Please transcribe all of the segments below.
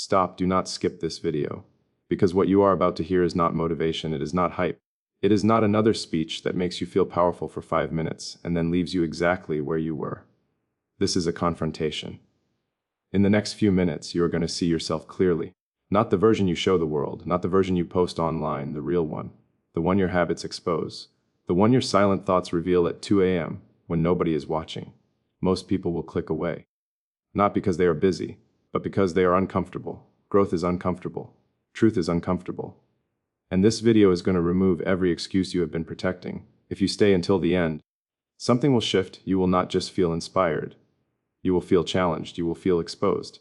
Stop, do not skip this video. Because what you are about to hear is not motivation, it is not hype. It is not another speech that makes you feel powerful for 5 minutes and then leaves you exactly where you were. This is a confrontation. In the next few minutes, you are going to see yourself clearly. Not the version you show the world, not the version you post online, the real one. The one your habits expose. The one your silent thoughts reveal at 2 a.m. when nobody is watching. Most people will click away. Not because they are busy, but because they are uncomfortable. Growth is uncomfortable. Truth is uncomfortable. And this video is going to remove every excuse you have been protecting. If you stay until the end, something will shift. You will not just feel inspired. You will feel challenged. You will feel exposed.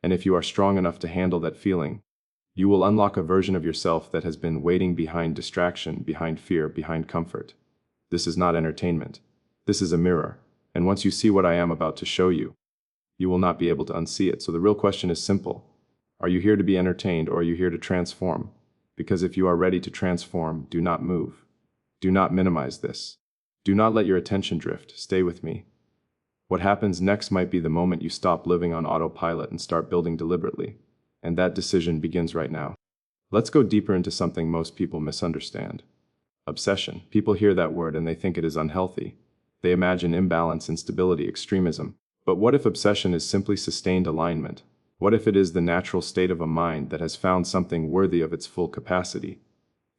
And if you are strong enough to handle that feeling, you will unlock a version of yourself that has been waiting behind distraction, behind fear, behind comfort. This is not entertainment. This is a mirror. And once you see what I am about to show you, you will not be able to unsee it. So the real question is simple. Are you here to be entertained, or are you here to transform? Because if you are ready to transform, do not move. Do not minimize this. Do not let your attention drift. Stay with me. What happens next might be the moment you stop living on autopilot and start building deliberately. And that decision begins right now. Let's go deeper into something most people misunderstand. Obsession. People hear that word and they think it is unhealthy. They imagine imbalance, instability, extremism. But what if obsession is simply sustained alignment? What if it is the natural state of a mind that has found something worthy of its full capacity?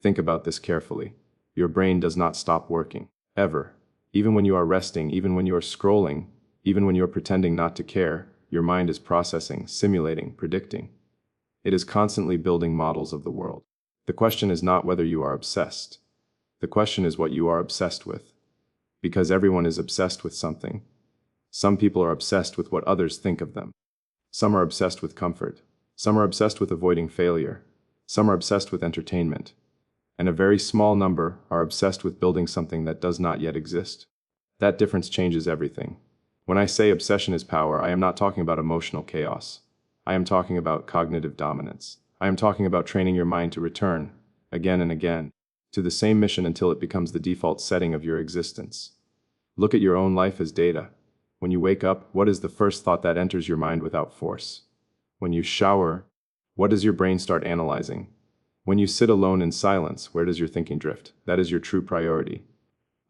Think about this carefully. Your brain does not stop working, ever. Even when you are resting, even when you are scrolling, even when you are pretending not to care, your mind is processing, simulating, predicting. It is constantly building models of the world. The question is not whether you are obsessed. The question is what you are obsessed with. Because everyone is obsessed with something. Some people are obsessed with what others think of them. Some are obsessed with comfort. Some are obsessed with avoiding failure. Some are obsessed with entertainment. And a very small number are obsessed with building something that does not yet exist. That difference changes everything. When I say obsession is power, I am not talking about emotional chaos. I am talking about cognitive dominance. I am talking about training your mind to return, again and again, to the same mission until it becomes the default setting of your existence. Look at your own life as data. When you wake up, what is the first thought that enters your mind without force? When you shower, what does your brain start analyzing? When you sit alone in silence, where does your thinking drift? That is your true priority.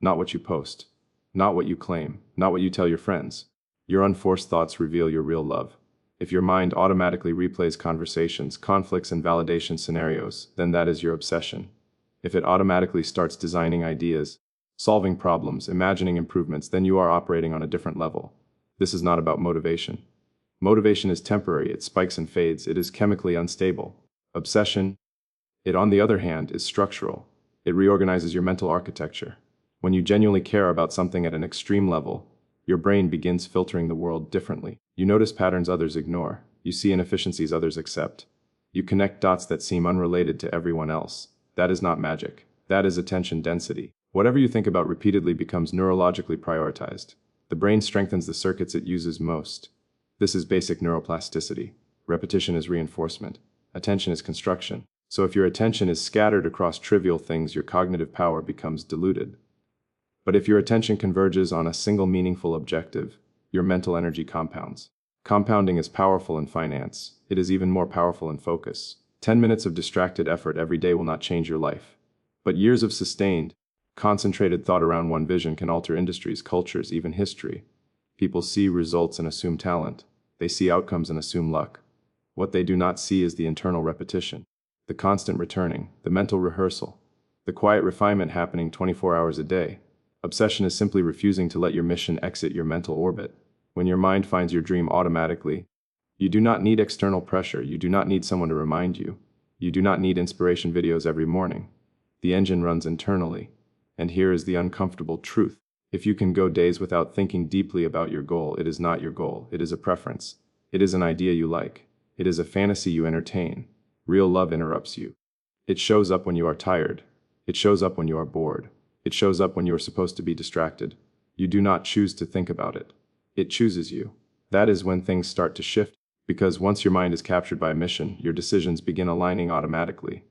Not what you post. Not what you claim. Not what you tell your friends. Your unforced thoughts reveal your real love. If your mind automatically replays conversations, conflicts, and validation scenarios, then that is your obsession. If it automatically starts designing ideas, solving problems, imagining improvements, then you are operating on a different level. This is not about motivation. Motivation is temporary, it spikes and fades, it is chemically unstable. Obsession, it on the other hand, is structural. It reorganizes your mental architecture. When you genuinely care about something at an extreme level, your brain begins filtering the world differently. You notice patterns others ignore. You see inefficiencies others accept. You connect dots that seem unrelated to everyone else. That is not magic. That is attention density. Whatever you think about repeatedly becomes neurologically prioritized. The brain strengthens the circuits it uses most. This is basic neuroplasticity. Repetition is reinforcement. Attention is construction. So if your attention is scattered across trivial things, your cognitive power becomes diluted. But if your attention converges on a single meaningful objective, your mental energy compounds. Compounding is powerful in finance. It is even more powerful in focus. 10 minutes of distracted effort every day will not change your life. But years of sustained, concentrated thought around one vision can alter industries, cultures, even history. People see results and assume talent. They see outcomes and assume luck. What they do not see is the internal repetition, the constant returning, the mental rehearsal, the quiet refinement happening 24 hours a day. Obsession is simply refusing to let your mission exit your mental orbit. When your mind finds your dream automatically, you do not need external pressure. You do not need someone to remind you. You do not need inspiration videos every morning. The engine runs internally. And here is the uncomfortable truth. If you can go days without thinking deeply about your goal, it is not your goal. It is a preference. It is an idea you like. It is a fantasy you entertain. Real love interrupts you. It shows up when you are tired. It shows up when you are bored. It shows up when you are supposed to be distracted. You do not choose to think about it. It chooses you. That is when things start to shift, because once your mind is captured by a mission, your decisions begin aligning automatically.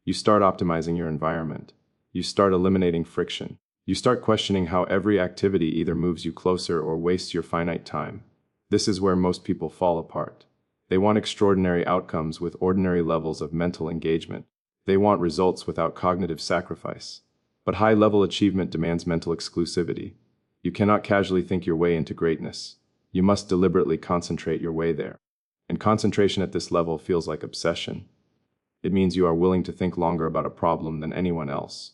You start optimizing your environment. You start eliminating friction. You start questioning how every activity either moves you closer or wastes your finite time. This is where most people fall apart. They want extraordinary outcomes with ordinary levels of mental engagement. They want results without cognitive sacrifice. But high-level achievement demands mental exclusivity. You cannot casually think your way into greatness. You must deliberately concentrate your way there. And concentration at this level feels like obsession. It means you are willing to think longer about a problem than anyone else.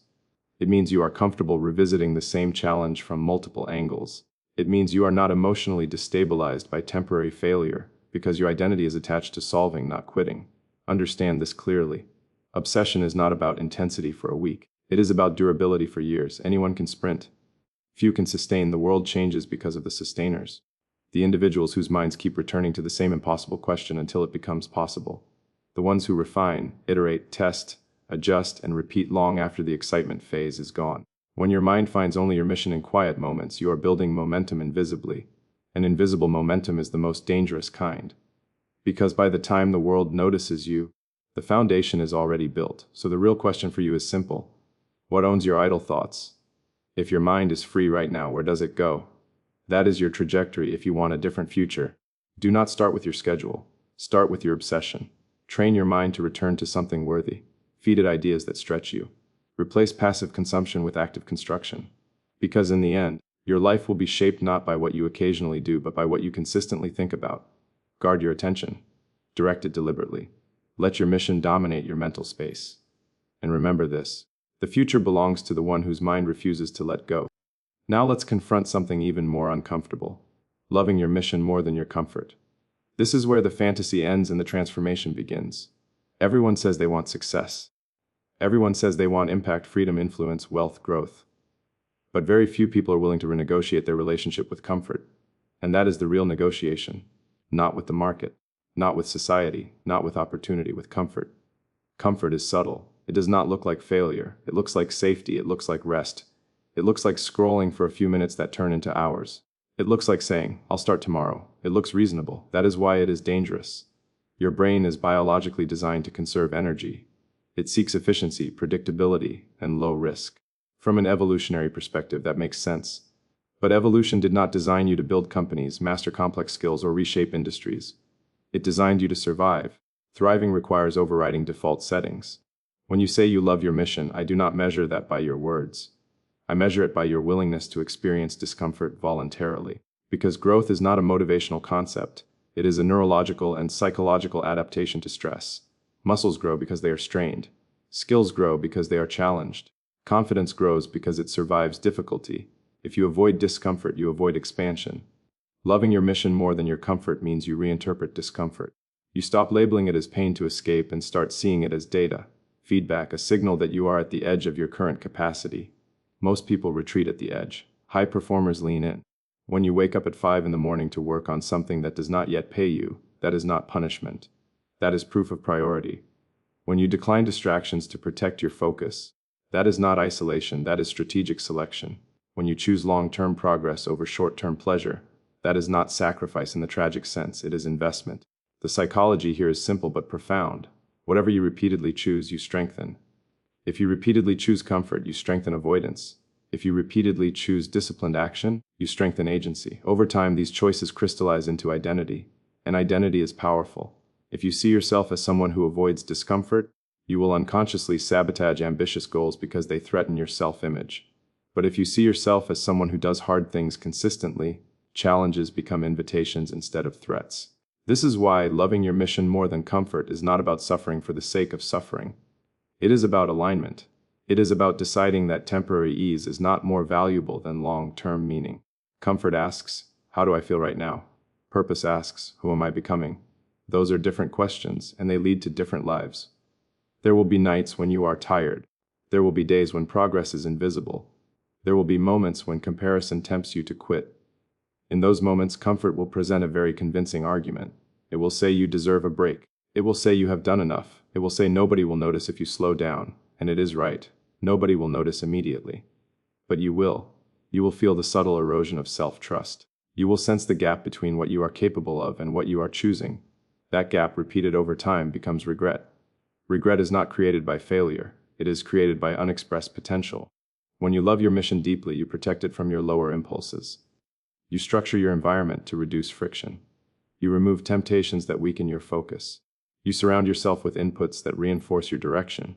It means you are comfortable revisiting the same challenge from multiple angles. It means you are not emotionally destabilized by temporary failure, because your identity is attached to solving, not quitting. Understand this clearly. Obsession is not about intensity for a week. It is about durability for years. Anyone can sprint. Few can sustain. The world changes because of the sustainers. The individuals whose minds keep returning to the same impossible question until it becomes possible. The ones who refine, iterate, test, adjust, and repeat long after the excitement phase is gone. When your mind finds only your mission in quiet moments, you are building momentum invisibly. And invisible momentum is the most dangerous kind. Because by the time the world notices you, the foundation is already built. So the real question for you is simple. What owns your idle thoughts? If your mind is free right now, where does it go? That is your trajectory if you want a different future. Do not start with your schedule. Start with your obsession. Train your mind to return to something worthy. Feed it ideas that stretch you. Replace passive consumption with active construction. Because in the end, your life will be shaped not by what you occasionally do, but by what you consistently think about. Guard your attention. Direct it deliberately. Let your mission dominate your mental space. And remember this: the future belongs to the one whose mind refuses to let go. Now let's confront something even more uncomfortable. Loving your mission more than your comfort. This is where the fantasy ends and the transformation begins. Everyone says they want success. Everyone says they want impact, freedom, influence, wealth, growth. But very few people are willing to renegotiate their relationship with comfort. And that is the real negotiation. Not with the market, not with society, not with opportunity, with comfort. Comfort is subtle. It does not look like failure. It looks like safety. It looks like rest. It looks like scrolling for a few minutes that turn into hours. It looks like saying, "I'll start tomorrow." It looks reasonable. That is why it is dangerous. Your brain is biologically designed to conserve energy. It seeks efficiency, predictability, and low risk. From an evolutionary perspective, that makes sense. But evolution did not design you to build companies, master complex skills, or reshape industries. It designed you to survive. Thriving requires overriding default settings. When you say you love your mission, I do not measure that by your words. I measure it by your willingness to experience discomfort voluntarily. Because growth is not a motivational concept. It is a neurological and psychological adaptation to stress. Muscles grow because they are strained. Skills grow because they are challenged. Confidence grows because it survives difficulty. If you avoid discomfort, you avoid expansion. Loving your mission more than your comfort means you reinterpret discomfort. You stop labeling it as pain to escape and start seeing it as data, feedback, a signal that you are at the edge of your current capacity. Most people retreat at the edge. High performers lean in. When you wake up at 5 in the morning to work on something that does not yet pay you, that is not punishment. That is proof of priority. When you decline distractions to protect your focus, that is not isolation, that is strategic selection. When you choose long-term progress over short-term pleasure, that is not sacrifice in the tragic sense, it is investment. The psychology here is simple but profound. Whatever you repeatedly choose, you strengthen. If you repeatedly choose comfort, you strengthen avoidance. If you repeatedly choose disciplined action, you strengthen agency. Over time, these choices crystallize into identity, and identity is powerful. If you see yourself as someone who avoids discomfort, you will unconsciously sabotage ambitious goals because they threaten your self-image. But if you see yourself as someone who does hard things consistently, challenges become invitations instead of threats. This is why loving your mission more than comfort is not about suffering for the sake of suffering. It is about alignment. It is about deciding that temporary ease is not more valuable than long-term meaning. Comfort asks, "How do I feel right now?" Purpose asks, "Who am I becoming?" Those are different questions, and they lead to different lives. There will be nights when you are tired. There will be days when progress is invisible. There will be moments when comparison tempts you to quit. In those moments, comfort will present a very convincing argument. It will say you deserve a break. It will say you have done enough. It will say nobody will notice if you slow down. And it is right. Nobody will notice immediately. But you will. You will feel the subtle erosion of self-trust. You will sense the gap between what you are capable of and what you are choosing. That gap, repeated over time, becomes regret. Regret is not created by failure. It is created by unexpressed potential. When you love your mission deeply, you protect it from your lower impulses. You structure your environment to reduce friction. You remove temptations that weaken your focus. You surround yourself with inputs that reinforce your direction.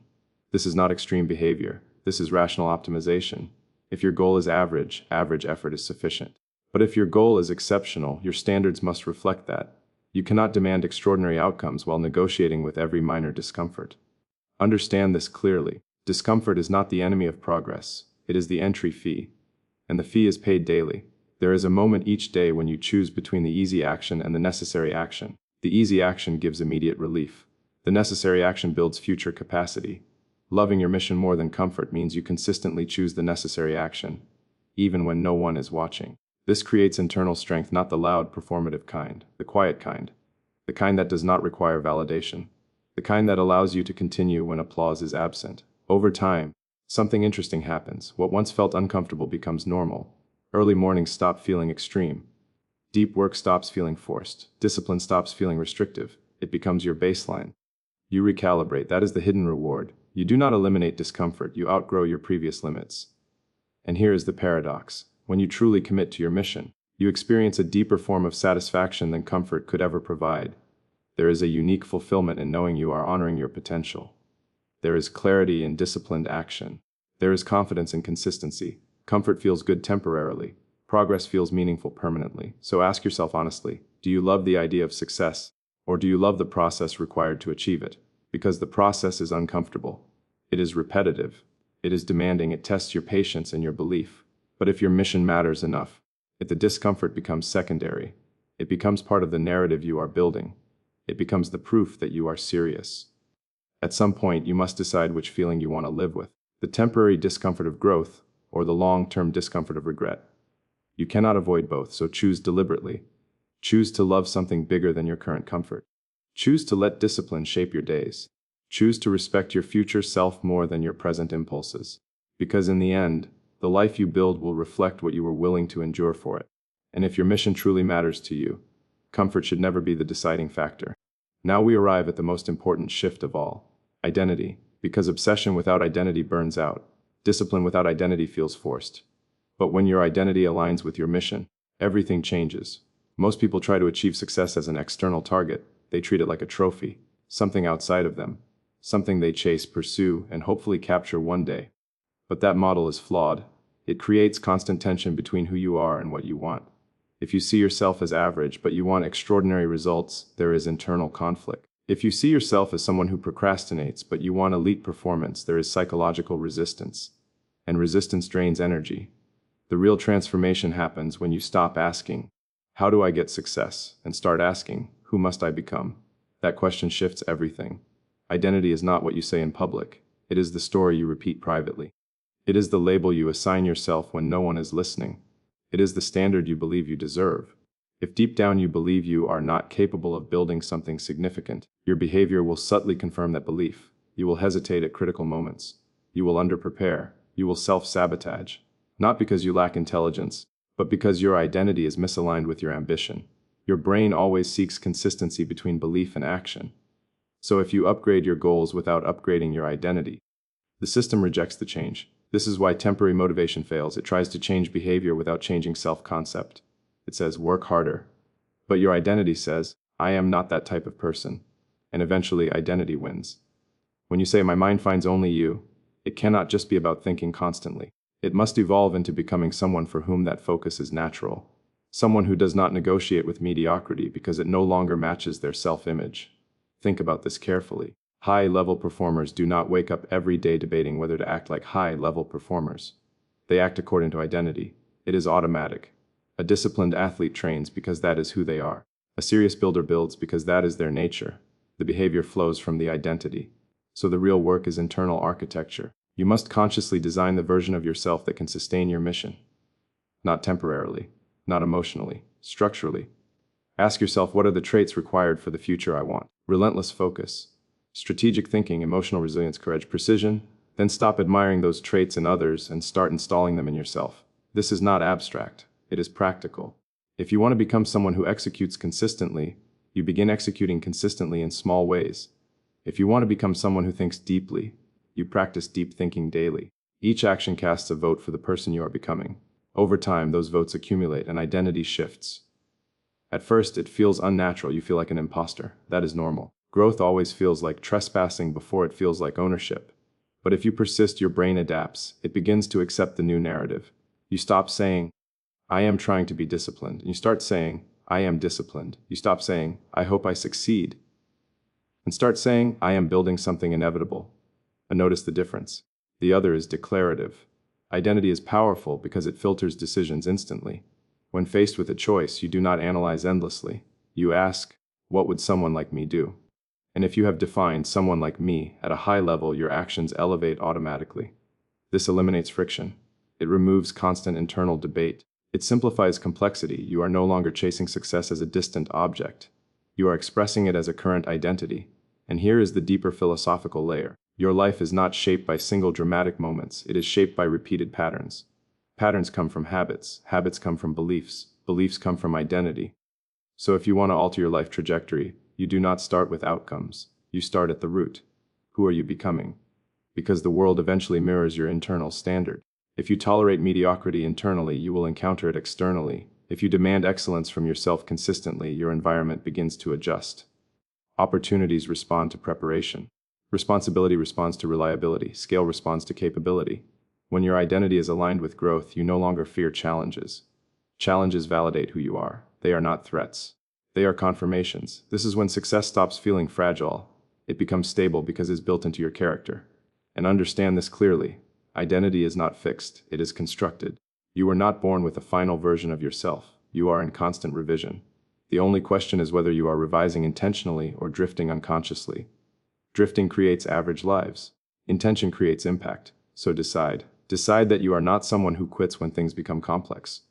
This is not extreme behavior. This is rational optimization. If your goal is average, average effort is sufficient. But if your goal is exceptional, your standards must reflect that. You cannot demand extraordinary outcomes while negotiating with every minor discomfort. Understand this clearly. Discomfort is not the enemy of progress. It is the entry fee. And the fee is paid daily. There is a moment each day when you choose between the easy action and the necessary action. The easy action gives immediate relief. The necessary action builds future capacity. Loving your mission more than comfort means you consistently choose the necessary action, even when no one is watching. This creates internal strength, not the loud, performative kind, the quiet kind, the kind that does not require validation, the kind that allows you to continue when applause is absent. Over time, something interesting happens. What once felt uncomfortable becomes normal. Early mornings stop feeling extreme. Deep work stops feeling forced. Discipline stops feeling restrictive. It becomes your baseline. You recalibrate. That is the hidden reward. You do not eliminate discomfort. You outgrow your previous limits. And here is the paradox. When you truly commit to your mission, you experience a deeper form of satisfaction than comfort could ever provide. There is a unique fulfillment in knowing you are honoring your potential. There is clarity in disciplined action. There is confidence in consistency. Comfort feels good temporarily. Progress feels meaningful permanently. So ask yourself honestly, do you love the idea of success, or do you love the process required to achieve it? Because the process is uncomfortable. It is repetitive. It is demanding. It tests your patience and your belief. But if your mission matters enough, if the discomfort becomes secondary, it becomes part of the narrative you are building. It becomes the proof that you are serious. At some point, you must decide which feeling you want to live with: the temporary discomfort of growth or the long-term discomfort of regret. You cannot avoid both, so choose deliberately. Choose to love something bigger than your current comfort. Choose to let discipline shape your days. Choose to respect your future self more than your present impulses. Because in the end, the life you build will reflect what you were willing to endure for it. And if your mission truly matters to you, comfort should never be the deciding factor. Now we arrive at the most important shift of all: identity. Because obsession without identity burns out. Discipline without identity feels forced. But when your identity aligns with your mission, everything changes. Most people try to achieve success as an external target. They treat it like a trophy, something outside of them, something they chase, pursue, and hopefully capture one day. But that model is flawed. It creates constant tension between who you are and what you want. If you see yourself as average but you want extraordinary results, there is internal conflict. If you see yourself as someone who procrastinates but you want elite performance, there is psychological resistance. And resistance drains energy. The real transformation happens when you stop asking, "How do I get success?" and start asking, "Who must I become?" That question shifts everything. Identity is not what you say in public. It is the story you repeat privately. It is the label you assign yourself when no one is listening. It is the standard you believe you deserve. If deep down you believe you are not capable of building something significant, your behavior will subtly confirm that belief. You will hesitate at critical moments. You will underprepare. You will self-sabotage. Not because you lack intelligence, but because your identity is misaligned with your ambition. Your brain always seeks consistency between belief and action. So if you upgrade your goals without upgrading your identity, the system rejects the change. This is why temporary motivation fails. It tries to change behavior without changing self-concept. It says, work harder. But your identity says, I am not that type of person. And eventually, identity wins. When you say, my mind finds only you, it cannot just be about thinking constantly. It must evolve into becoming someone for whom that focus is natural. Someone who does not negotiate with mediocrity because it no longer matches their self-image. Think about this carefully. High-level performers do not wake up every day debating whether to act like high-level performers. They act according to identity. It is automatic. A disciplined athlete trains because that is who they are. A serious builder builds because that is their nature. The behavior flows from the identity. So the real work is internal architecture. You must consciously design the version of yourself that can sustain your mission. Not temporarily, not emotionally, structurally. Ask yourself, what are the traits required for the future I want? Relentless focus, strategic thinking, emotional resilience, courage, precision. Then stop admiring those traits in others and start installing them in yourself. This is not abstract. It is practical. If you want to become someone who executes consistently, you begin executing consistently in small ways. If you want to become someone who thinks deeply, you practice deep thinking daily. Each action casts a vote for the person you are becoming. Over time, those votes accumulate and identity shifts. At first, it feels unnatural. You feel like an imposter. That is normal. Growth always feels like trespassing before it feels like ownership. But if you persist, your brain adapts. It begins to accept the new narrative. You stop saying, I am trying to be disciplined. And you start saying, I am disciplined. You stop saying, I hope I succeed. And start saying, I am building something inevitable. And notice the difference. The other is declarative. Identity is powerful because it filters decisions instantly. When faced with a choice, you do not analyze endlessly. You ask, what would someone like me do? And if you have defined someone like me at a high level, your actions elevate automatically. This eliminates friction. It removes constant internal debate. It simplifies complexity. You are no longer chasing success as a distant object. You are expressing it as a current identity. And here is the deeper philosophical layer. Your life is not shaped by single dramatic moments. It is shaped by repeated patterns. Patterns come from habits. Habits come from beliefs. Beliefs come from identity. So if you want to alter your life trajectory, you do not start with outcomes. You start at the root. Who are you becoming? Because the world eventually mirrors your internal standard. If you tolerate mediocrity internally, you will encounter it externally. If you demand excellence from yourself consistently, your environment begins to adjust. Opportunities respond to preparation. Responsibility responds to reliability. Scale responds to capability. When your identity is aligned with growth, you no longer fear challenges. Challenges validate who you are. They are not threats. They are confirmations. This is when success stops feeling fragile. It becomes stable because it's built into your character. And understand this clearly. Identity is not fixed. It is constructed. You were not born with a final version of yourself. You are in constant revision. The only question is whether you are revising intentionally or drifting unconsciously. Drifting creates average lives. Intention creates impact. So decide. Decide that you are not someone who quits when things become complex.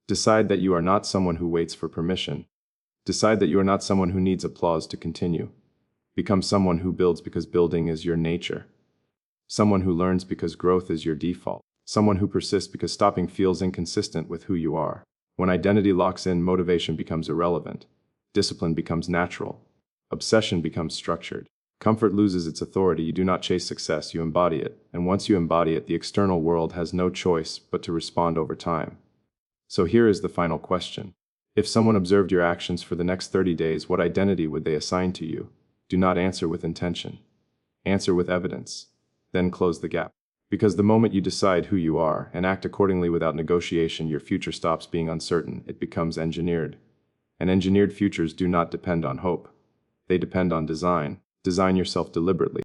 Decide that you are not someone who waits for permission. Decide that you are not someone who needs applause to continue. Become someone who builds because building is your nature. Someone who learns because growth is your default. Someone who persists because stopping feels inconsistent with who you are. When identity locks in, motivation becomes irrelevant. Discipline becomes natural. Obsession becomes structured. Comfort loses its authority. You do not chase success, you embody it. And once you embody it, the external world has no choice but to respond over time. So here is the final question. If someone observed your actions for the next 30 days, what identity would they assign to you? Do not answer with intention. Answer with evidence. Then close the gap. Because the moment you decide who you are and act accordingly without negotiation, your future stops being uncertain. It becomes engineered. And engineered futures do not depend on hope. They depend on design. Design yourself deliberately.